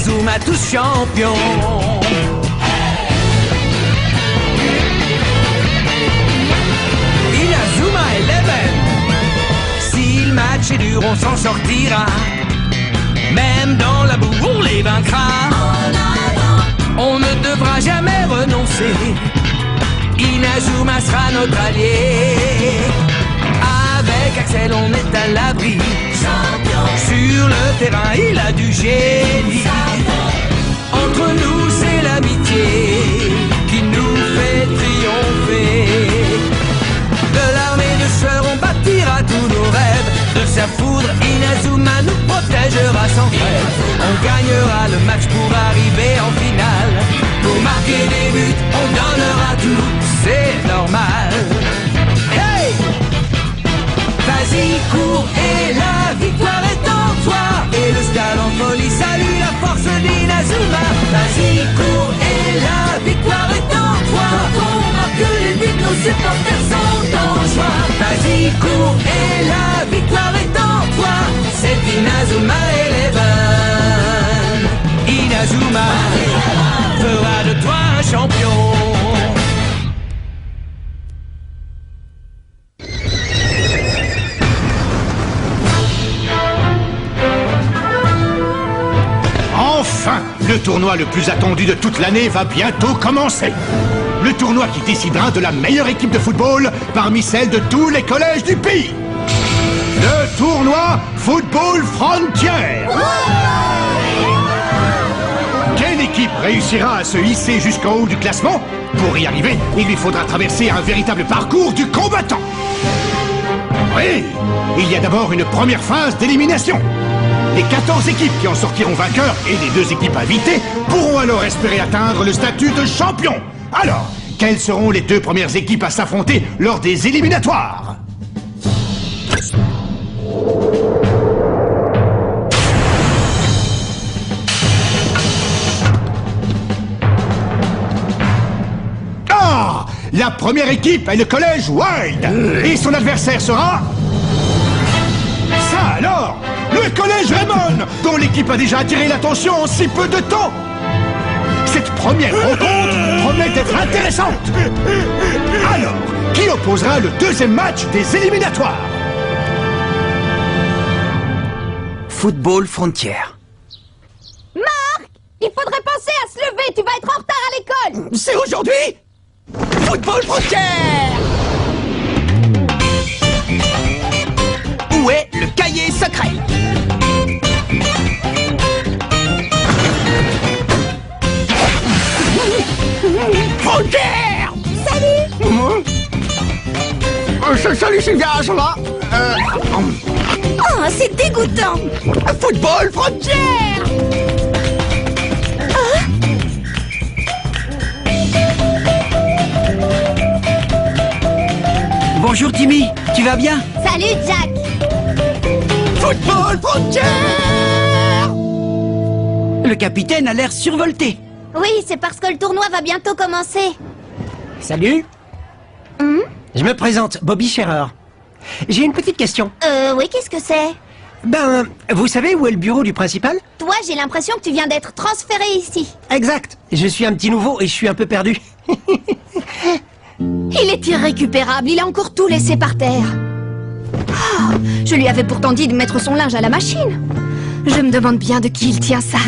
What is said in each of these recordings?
Inazuma tous champions. Inazuma 11. Si le match est dur, on s'en sortira. Même dans la boue, on les vaincra. On ne devra jamais renoncer. Inazuma sera notre allié. Avec Axel, on est à l'abri. Sur le terrain, il a du génie. Entre nous, c'est l'amitié qui nous fait triompher. De l'armée de sœurs, on bâtira tous nos rêves. De sa foudre, Inazuma nous protégera sans trêve. On gagnera le match pour arriver en finale. Pour marquer des buts, on donnera tout, c'est normal. Hey! Vas-y, cours et la victoire est en toi. Et le stade en folie salue la force d'Inazuma. Vas-y, cours et la victoire est en toi. Quand on marque les buts, nos supporters sont en joie. Vas-y, cours et la victoire est en toi. C'est Inazuma 11. Inazuma fera de toi un champion. Enfin, le tournoi le plus attendu de toute l'année va bientôt commencer. Le tournoi qui décidera de la meilleure équipe de football parmi celles de tous les collèges du pays. Le tournoi Football Frontier. Quelle équipe réussira à se hisser jusqu'en haut du classement? Pour y arriver, il lui faudra traverser un véritable parcours du combattant. Oui, il y a d'abord une première phase d'élimination. Les 14 équipes qui en sortiront vainqueurs et les 2 équipes invitées pourront alors espérer atteindre le statut de champion. Alors, quelles seront les 2 premières équipes à s'affronter lors des éliminatoires? Ah! La première équipe est le collège Wild. Et son adversaire sera... Ça alors! Le collège Raymond, dont l'équipe a déjà attiré l'attention en si peu de temps. Cette première rencontre promet d'être intéressante. Alors, qui opposera le 2e match des éliminatoires? Football Frontier. Marc! Il faudrait penser à se lever, tu vas être en retard à l'école! C'est aujourd'hui? Football Frontier! Où est le cahier secret? Frontier! Salut! Salut Sylvia, ça va? Oh, c'est dégoûtant! Football Frontier! Bonjour Timmy, tu vas bien? Salut Jack! Football Frontier! Le capitaine a l'air survolté. Oui, c'est parce que le tournoi va bientôt commencer. Salut. Je me présente, Bobby Scherer. J'ai une petite question. Oui, qu'est-ce que c'est? Ben, vous savez où est le bureau du principal? Toi, j'ai l'impression que tu viens d'être transféré ici. Exact. Je suis un petit nouveau et je suis un peu perdu. Il est irrécupérable, il a encore tout laissé par terre. Oh, je lui avais pourtant dit de mettre son linge à la machine. Je me demande bien de qui il tient ça.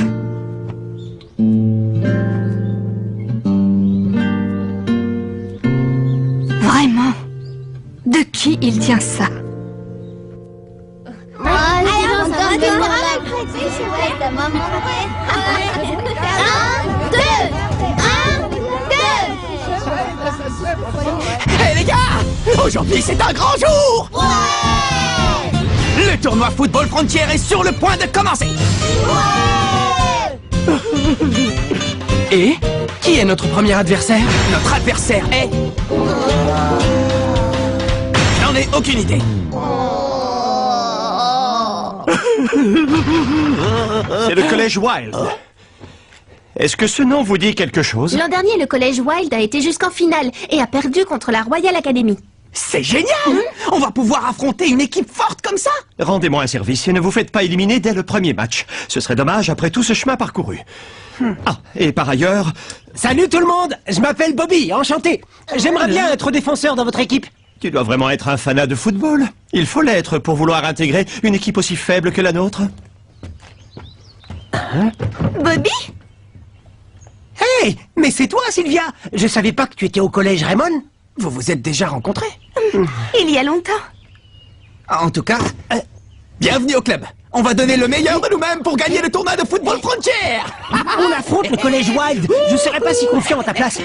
Vraiment? De qui il tient ça? Hé les gars! Aujourd'hui c'est un grand jour! Le tournoi Football Frontier est sur le point de commencer! Et qui est notre premier adversaire? Notre adversaire est... J'en ai aucune idée. C'est le collège Wild. Est-ce que ce nom vous dit quelque chose? L'an dernier, le collège Wild a été jusqu'en finale et a perdu contre la Royal Academy. C'est génial! On va pouvoir affronter une équipe forte comme ça! Rendez-moi un service et ne vous faites pas éliminer dès le premier match. Ce serait dommage après tout ce chemin parcouru. Ah, et par ailleurs... Salut tout le monde, je m'appelle Bobby, enchanté. J'aimerais bien être défenseur dans votre équipe. Tu dois vraiment être un fanat de football. Il faut l'être pour vouloir intégrer une équipe aussi faible que la nôtre. Bobby? Hey, mais c'est toi Sylvia. Je savais pas que tu étais au collège Raymond. Vous vous êtes déjà rencontrés? Il y a longtemps. En tout cas, bienvenue au club. On va donner le meilleur de nous-mêmes pour gagner le tournoi de football Frontier. On affronte le collège Wild. Je serais pas si confiant à ta place.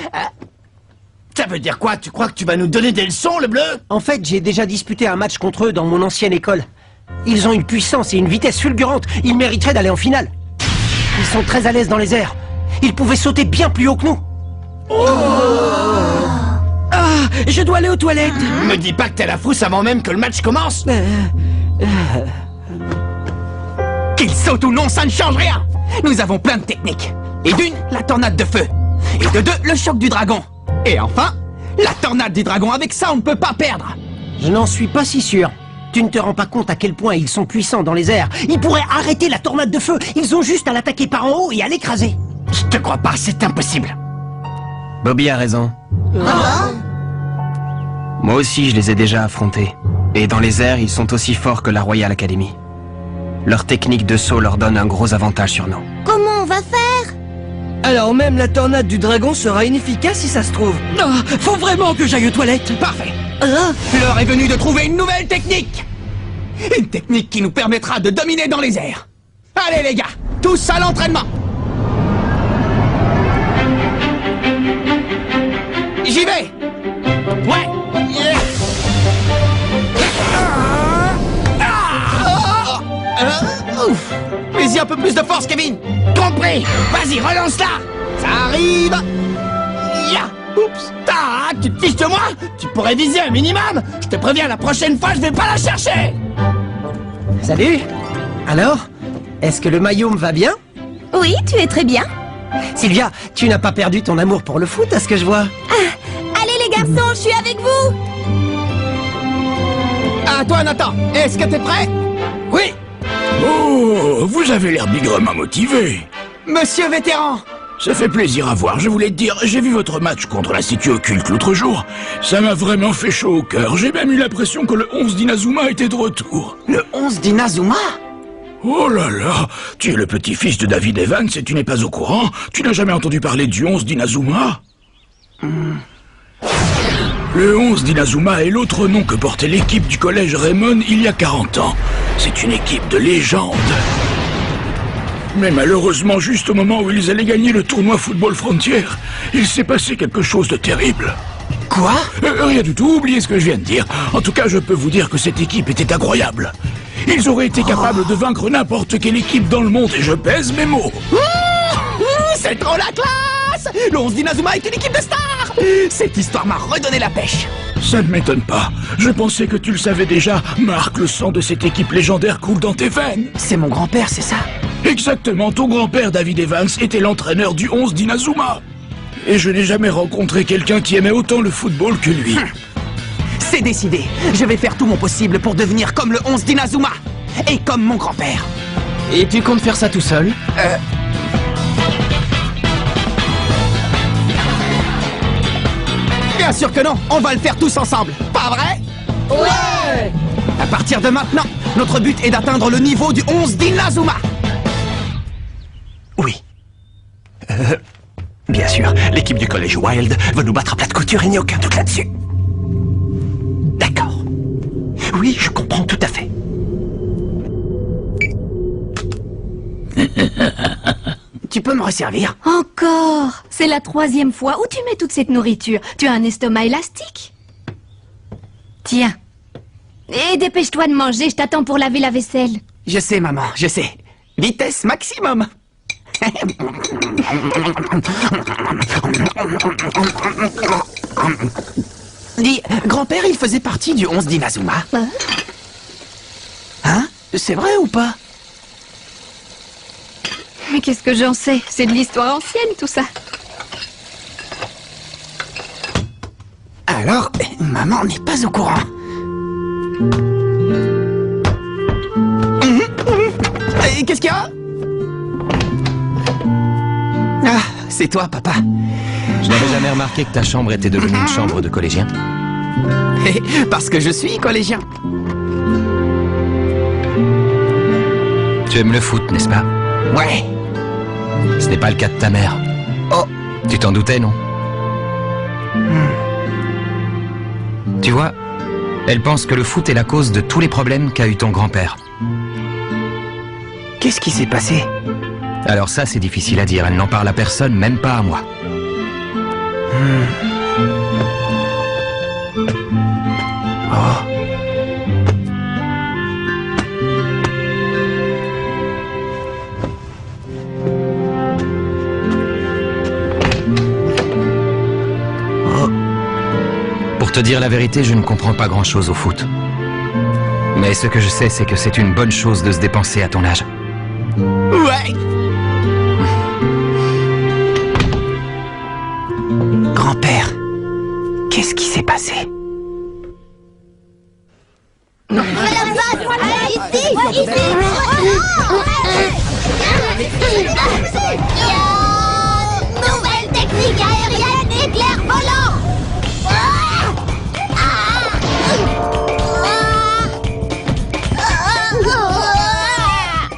Ça veut dire quoi? Tu crois que tu vas nous donner des leçons, le bleu? En fait, j'ai déjà disputé un match contre eux dans mon ancienne école. Ils ont une puissance et une vitesse fulgurante. Ils mériteraient d'aller en finale. Ils sont très à l'aise dans les airs. Ils pouvaient sauter bien plus haut que nous. Ah, je dois aller aux toilettes. Me dis pas que t'es la frousse avant même que le match commence. Qu'il saute ou non, ça ne change rien. Nous avons plein de techniques. Et d'une, la tornade de feu. Et de deux, le choc du dragon. Et enfin, la tornade du dragon. Avec ça, on ne peut pas perdre. Je n'en suis pas si sûr. Tu ne te rends pas compte à quel point ils sont puissants dans les airs. Ils pourraient arrêter la tornade de feu. Ils ont juste à l'attaquer par en haut et à l'écraser. Je te crois pas, c'est impossible. Bobby a raison. Moi aussi, je les ai déjà affrontés. Et dans les airs, ils sont aussi forts que la Royal Academy. Leur technique de saut leur donne un gros avantage sur nous. Comment on va faire? Alors même la tornade du dragon sera inefficace si ça se trouve. Ah, faut vraiment que j'aille aux toilettes. Parfait. L'heure est venue de trouver une nouvelle technique. Une technique qui nous permettra de dominer dans les airs. Allez les gars, tous à l'entraînement. J'y vais. Ouais. Yeah. Ouf. Mais-y un peu plus de force, Kevin. Compris. Vas-y, relance-la. Ça arrive. Ya. Oups. Tac, tu te fiches de moi? Tu pourrais viser un minimum. Je te préviens, la prochaine fois, je vais pas la chercher. Salut. Alors, est-ce que le maillot me va bien? Oui, tu es très bien. Sylvia, tu n'as pas perdu ton amour pour le foot, à ce que je vois. Allez les garçons, je suis avec vous. À toi, Nathan. Est-ce que t'es prêt? Oui. Oh, vous avez l'air bigrement motivé. Monsieur vétéran. Ça fait plaisir à voir, je voulais te dire, j'ai vu votre match contre l'Institut Occulte l'autre jour. Ça m'a vraiment fait chaud au cœur, j'ai même eu l'impression que le 11 d'Inazuma était de retour. Le 11 d'Inazuma? Oh là là, tu es le petit-fils de David Evans et tu n'es pas au courant? Tu n'as jamais entendu parler du 11 d'Inazuma? Le 11 d'Inazuma est l'autre nom que portait l'équipe du collège Raymond il y a 40 ans. C'est une équipe de légende. Mais malheureusement, juste au moment où ils allaient gagner le tournoi Football Frontier, il s'est passé quelque chose de terrible. Quoi? Rien du tout, oubliez ce que je viens de dire. En tout cas, je peux vous dire que cette équipe était incroyable. Ils auraient été capables de vaincre n'importe quelle équipe dans le monde, et je pèse mes mots. C'est trop la classe! Le 11 d'Inazuma est une équipe de stars! Cette histoire m'a redonné la pêche. Ça ne m'étonne pas. Je pensais que tu le savais déjà. Marc, le sang de cette équipe légendaire coule dans tes veines. C'est mon grand-père, c'est ça? Exactement, ton grand-père David Evans était l'entraîneur du 11 d'Inazuma. Et je n'ai jamais rencontré quelqu'un qui aimait autant le football que lui. C'est décidé. Je vais faire tout mon possible pour devenir comme le 11 d'Inazuma. Et comme mon grand-père. Et tu comptes faire ça tout seul? Bien sûr que non, on va le faire tous ensemble, pas vrai? Ouais! À partir de maintenant, notre but est d'atteindre le niveau du 11 d'Inazuma. Oui. Bien sûr, l'équipe du collège Wild va nous battre à plat de couture, il n'y a aucun doute là-dessus. D'accord. Oui, je comprends tout à fait. Tu peux me resservir? Encore? C'est la 3e fois. Où tu mets toute cette nourriture? Tu as un estomac élastique? Tiens. Et dépêche-toi de manger, je t'attends pour laver la vaisselle. Je sais, maman, je sais. Vitesse maximum. Dis, grand-père, il faisait partie du 11 d'Inazuma. Hein? C'est vrai ou pas? Mais qu'est-ce que j'en sais? C'est de l'histoire ancienne, tout ça. Alors, maman n'est pas au courant. Et qu'est-ce qu'il y a? Ah, c'est toi, papa. Je n'avais jamais remarqué que ta chambre était devenue une chambre de collégien. Parce que je suis collégien. Tu aimes le foot, n'est-ce pas? Ouais. Ce n'est pas le cas de ta mère. Oh. Tu t'en doutais, non? Tu vois, elle pense que le foot est la cause de tous les problèmes qu'a eu ton grand-père. Qu'est-ce qui s'est passé? Alors ça, c'est difficile à dire. Elle n'en parle à personne, même pas à moi. Oh. Pour te dire la vérité, je ne comprends pas grand-chose au foot. Mais ce que je sais, c'est que c'est une bonne chose de se dépenser à ton âge. Ouais. Grand-père, qu'est-ce qui s'est passé? Nouvelle technique aérienne, éclair volant.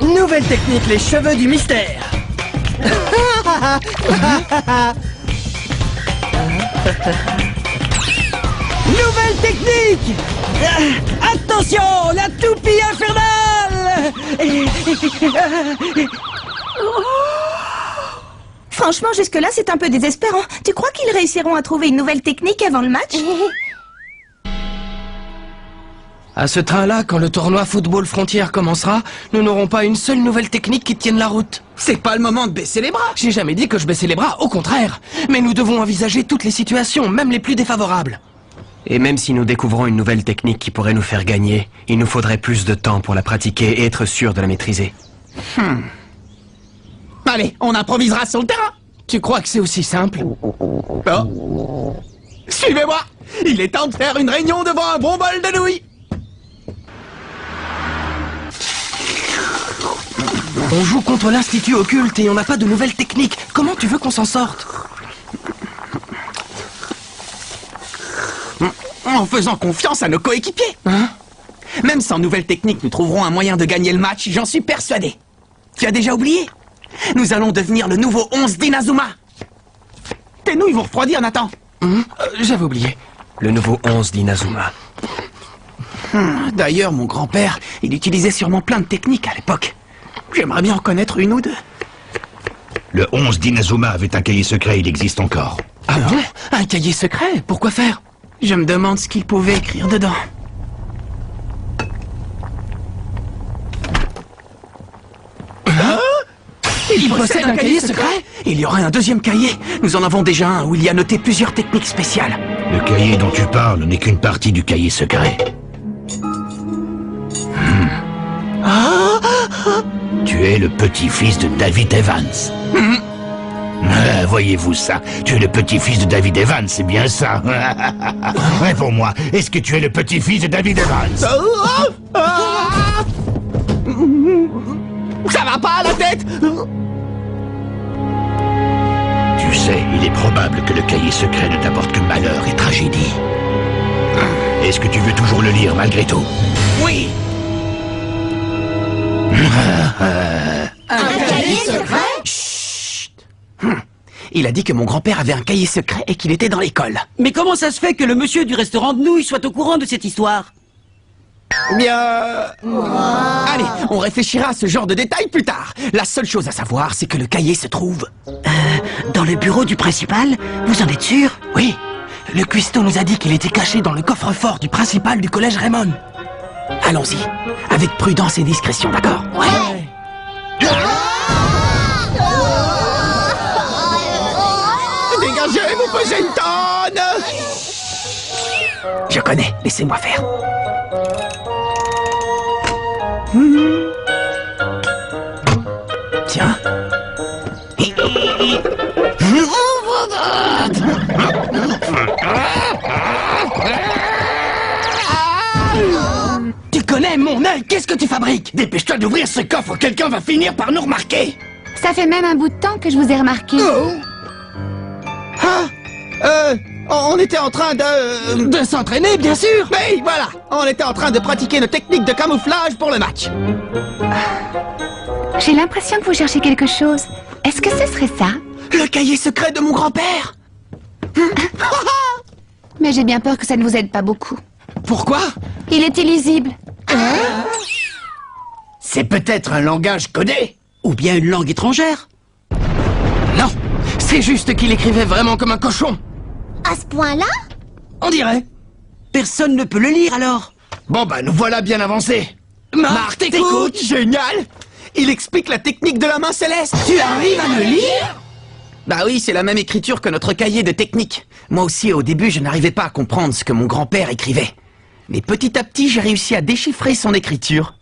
Nouvelle technique, les cheveux du mystère. Nouvelle technique. Attention, la toupie infernale. Franchement, jusque-là, c'est un peu désespérant. Tu crois qu'ils réussiront à trouver une nouvelle technique avant le match? À ce train-là, quand le tournoi Football Frontière commencera, nous n'aurons pas une seule nouvelle technique qui tienne la route. C'est pas le moment de baisser les bras. J'ai jamais dit que je baissais les bras, au contraire. Mais nous devons envisager toutes les situations, même les plus défavorables. Et même si nous découvrons une nouvelle technique qui pourrait nous faire gagner, il nous faudrait plus de temps pour la pratiquer et être sûr de la maîtriser. Allez, on improvisera sur le terrain. Tu crois que c'est aussi simple? Oh. Suivez-moi. Il est temps de faire une réunion devant un bon bol de nouilles. On joue contre l'Institut Occulte et on n'a pas de nouvelles techniques. Comment tu veux qu'on s'en sorte? En faisant confiance à nos coéquipiers. Hein? Même sans nouvelle technique, nous trouverons un moyen de gagner le match, j'en suis persuadé. Tu as déjà oublié? Nous allons devenir le nouveau 11 d'Inazuma. Tes nouilles vont refroidir, Nathan. J'avais oublié. Le nouveau 11 d'Inazuma. D'ailleurs, mon grand-père, il utilisait sûrement plein de techniques à l'époque. J'aimerais bien en connaître une ou deux. Le 11 d'Inazuma avait un cahier secret, il existe encore. Ah bon? Un cahier secret? Pourquoi faire? Je me demande ce qu'il pouvait écrire dedans. Il possède un cahier secret? Il y aurait un deuxième cahier. Nous en avons déjà un où il y a noté plusieurs techniques spéciales. Le cahier dont tu parles n'est qu'une partie du cahier secret. Tu es le petit-fils de David Evans. Voyez-vous ça? Tu es le petit-fils de David Evans, c'est bien ça? Réponds-moi, est-ce que tu es le petit-fils de David Evans? Ça va pas à la tête? Tu sais, il est probable que le cahier secret ne t'apporte que malheur et tragédie. Est-ce que tu veux toujours le lire malgré tout? Oui. Un cahier secret? Chut. Il a dit que mon grand-père avait un cahier secret et qu'il était dans l'école. Mais comment ça se fait que le monsieur du restaurant de nouilles soit au courant de cette histoire? Bien... Allez, on réfléchira à ce genre de détails plus tard. La seule chose à savoir, c'est que le cahier se trouve... Dans le bureau du principal? Vous en êtes sûr? Oui. Le cuistot nous a dit qu'il était caché dans le coffre-fort du principal du collège Raymond. Allons-y, avec prudence et discrétion, d'accord? Ouais. Dégagez, vous pesez une tonne! Je connais, laissez-moi faire. Tiens. Tu connais mon œil, qu'est-ce que tu fabriques? Dépêche-toi d'ouvrir ce coffre, quelqu'un va finir par nous remarquer. Ça fait même un bout de temps que je vous ai remarqué. On était en train de... De s'entraîner, bien sûr. Oui, voilà, on était en train de pratiquer nos techniques de camouflage pour le match. J'ai l'impression que vous cherchez quelque chose. Est-ce que ce serait ça? Le cahier secret de mon grand-père. Mais j'ai bien peur que ça ne vous aide pas beaucoup. Pourquoi? Il est illisible. C'est peut-être un langage codé. Ou bien une langue étrangère? Non, c'est juste qu'il écrivait vraiment comme un cochon. À ce point-là? On dirait. Personne ne peut le lire alors. Bon bah nous voilà bien avancés. Marc, t'écoutes? Génial. Il explique la technique de la main céleste. Tu arrives à le lire? Bah oui, c'est la même écriture que notre cahier de technique. Moi aussi, au début, je n'arrivais pas à comprendre ce que mon grand-père écrivait. Mais petit à petit, j'ai réussi à déchiffrer son écriture.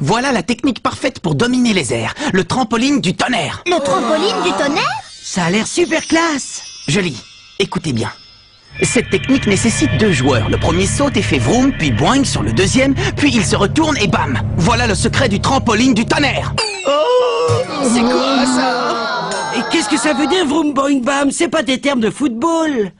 Voilà la technique parfaite pour dominer les airs. Le trampoline du tonnerre. Le trampoline du tonnerre? Ça a l'air super classe. Je lis. Écoutez bien. Cette technique nécessite 2 joueurs. Le premier saute et fait vroom, puis boing sur le deuxième, puis il se retourne et bam. Voilà le secret du trampoline du tonnerre. C'est quoi ça? Et qu'est-ce que ça veut dire, vroom, boing, bam? C'est pas des termes de football.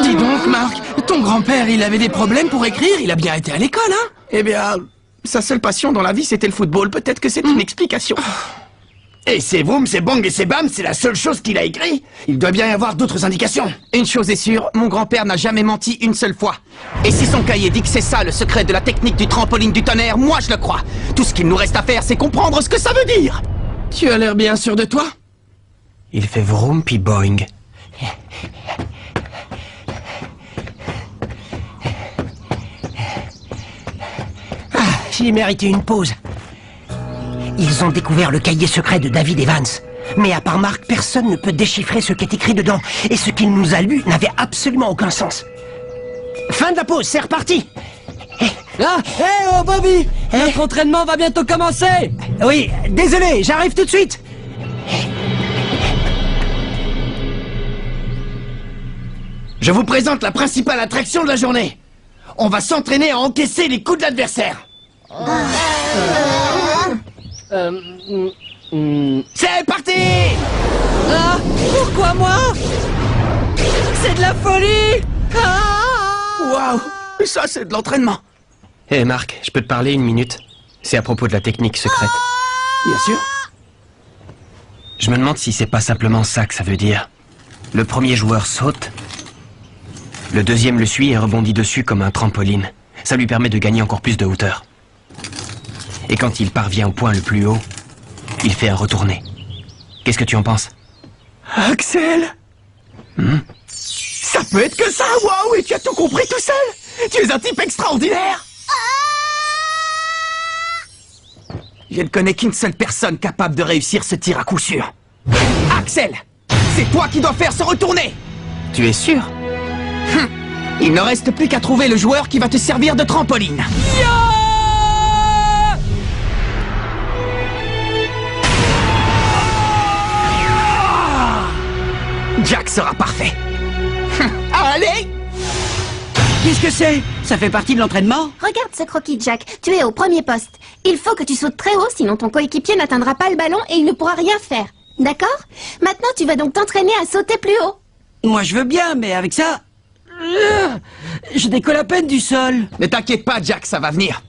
Dis donc, Marc, ton grand-père, il avait des problèmes pour écrire, il a bien été à l'école, hein? Eh bien, sa seule passion dans la vie, c'était le football. Peut-être que c'est une explication. Et c'est vroom, c'est bang et c'est bam, c'est la seule chose qu'il a écrit. Il doit bien y avoir d'autres indications. Une chose est sûre, mon grand-père n'a jamais menti une seule fois. Et si son cahier dit que c'est ça le secret de la technique du trampoline du tonnerre, moi je le crois. Tout ce qu'il nous reste à faire, c'est comprendre ce que ça veut dire. Tu as l'air bien sûr de toi? Il fait vroom puis boing. J'ai mérité une pause. Ils ont découvert le cahier secret de David Evans. Mais à part Marc, personne ne peut déchiffrer ce qui est écrit dedans. Et ce qu'il nous a lu n'avait absolument aucun sens. Fin de la pause, c'est reparti. Oh Bobby, notre entraînement va bientôt commencer. Oui, désolé, j'arrive tout de suite. Je vous présente la principale attraction de la journée. On va s'entraîner à encaisser les coups de l'adversaire. C'est parti! Pourquoi moi? C'est de la folie. Waouh, ça c'est de l'entraînement. Hé Marc, je peux te parler une minute? C'est à propos de la technique secrète. Bien sûr. Je me demande si c'est pas simplement ça que ça veut dire. Le premier joueur saute, le deuxième le suit et rebondit dessus comme un trampoline. Ça lui permet de gagner encore plus de hauteur. Et quand il parvient au point le plus haut, il fait un retourné. Qu'est-ce que tu en penses? Axel, ça peut être que ça. Waouh, et tu as tout compris tout seul. Tu es un type extraordinaire. Je ne connais qu'une seule personne capable de réussir ce tir à coup sûr. Axel, c'est toi qui dois faire ce retourné. Tu es sûr? Il ne reste plus qu'à trouver le joueur qui va te servir de trampoline. Jack sera parfait. Allez! Qu'est-ce que c'est? Ça fait partie de l'entraînement? Regarde ce croquis, Jack. Tu es au premier poste. Il faut que tu sautes très haut, sinon ton coéquipier n'atteindra pas le ballon et il ne pourra rien faire. D'accord? Maintenant, tu vas donc t'entraîner à sauter plus haut. Moi je veux bien, mais avec ça... Je décolle à peine du sol. Ne t'inquiète pas, Jack, ça va venir.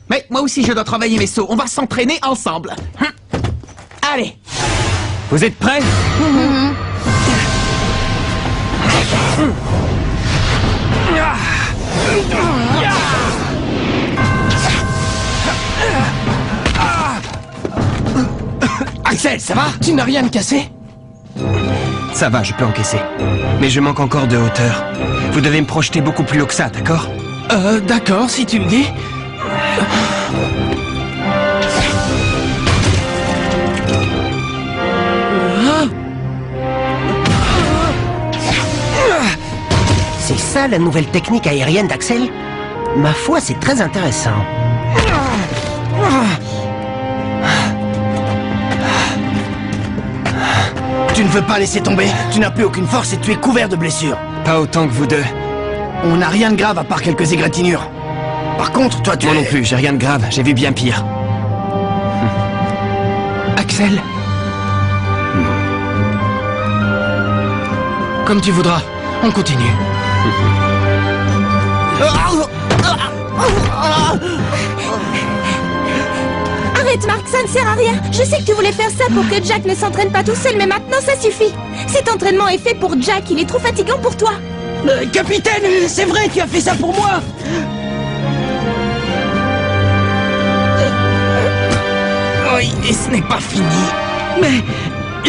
Mais moi aussi, je dois travailler mes sauts. On va s'entraîner ensemble. Allez! Vous êtes prêts? Axel, ça va? Tu n'as rien de cassé? Ça va, je peux encaisser. Mais je manque encore de hauteur. Vous devez me projeter beaucoup plus haut que ça, d'accord? D'accord, si tu le dis. C'est ça la nouvelle technique aérienne d'Axel? Ma foi, c'est très intéressant. Tu ne ne veux pas laisser tomber. Tu n'as plus aucune force et tu es couvert de blessures. Pas autant que vous deux. On n'a rien de grave à part quelques égratignures. Par contre, toi, tu Moi es... non plus, j'ai rien de grave, j'ai vu bien pire. Axel. Comme tu voudras. On continue. Arrête, Marc, ça ne sert à rien. Je sais que tu voulais faire ça pour que Jack ne s'entraîne pas tout seul, mais maintenant ça suffit. Cet entraînement est fait pour Jack, il est trop fatigant pour toi. Capitaine, c'est vrai, tu as fait ça pour moi. Oui, et ce n'est pas fini. Mais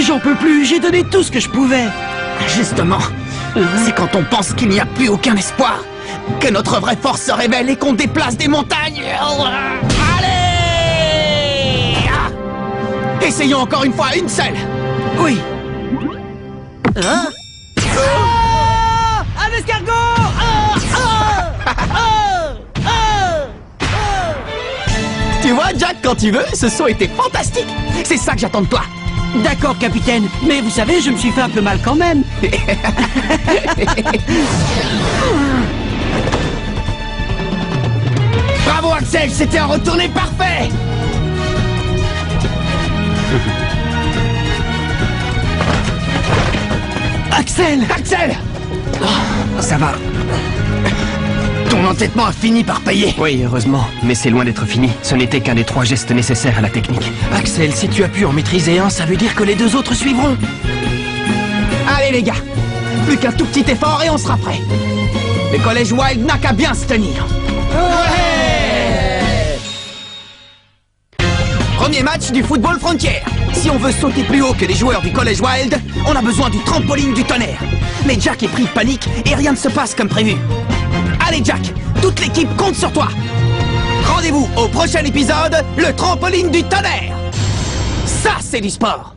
j'en peux plus, j'ai donné tout ce que je pouvais. Justement, c'est quand on pense qu'il n'y a plus aucun espoir que notre vraie force se révèle et qu'on déplace des montagnes. Allez! Essayons encore une fois, une seule. Oui. Un escargot. Tu vois, Jack, quand tu veux, ce saut était fantastique. C'est ça que j'attends de toi. D'accord, capitaine. Mais vous savez, je me suis fait un peu mal quand même. Bravo, Axel, c'était un retourné parfait. Axel! Axel! Ça va. Ton entêtement a fini par payer. Oui, heureusement, mais c'est loin d'être fini. Ce n'était qu'un des 3 gestes nécessaires à la technique. Axel, si tu as pu en maîtriser un, ça veut dire que les 2 autres suivront. Allez, les gars. Plus qu'un tout petit effort et on sera prêt. Le collège Wild n'a qu'à bien se tenir. Premier match du football frontière. Si on veut sauter plus haut que les joueurs du collège Wild, on a besoin du trampoline du tonnerre. Mais Jack est pris de panique et rien ne se passe comme prévu. Allez Jack, toute l'équipe compte sur toi. Rendez-vous au prochain épisode, le trampoline du tonnerre. Ça, c'est du sport.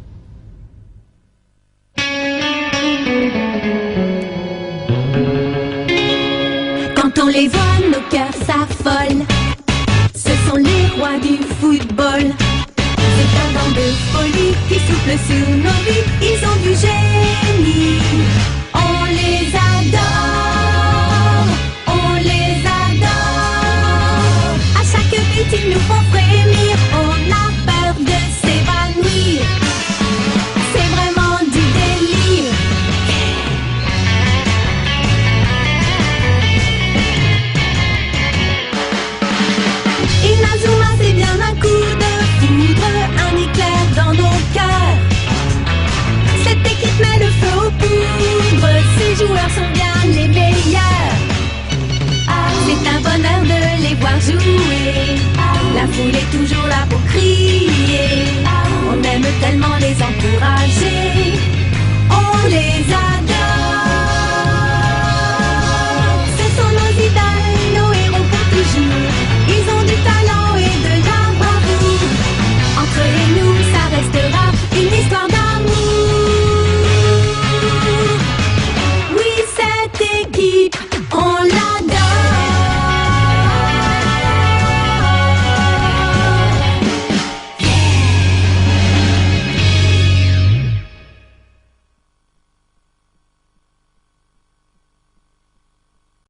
Quand on les voit, nos cœurs s'affolent. Ce sont les rois du football. C'est un vent de folie qui souffle sur nos vies. Ils ont du génie.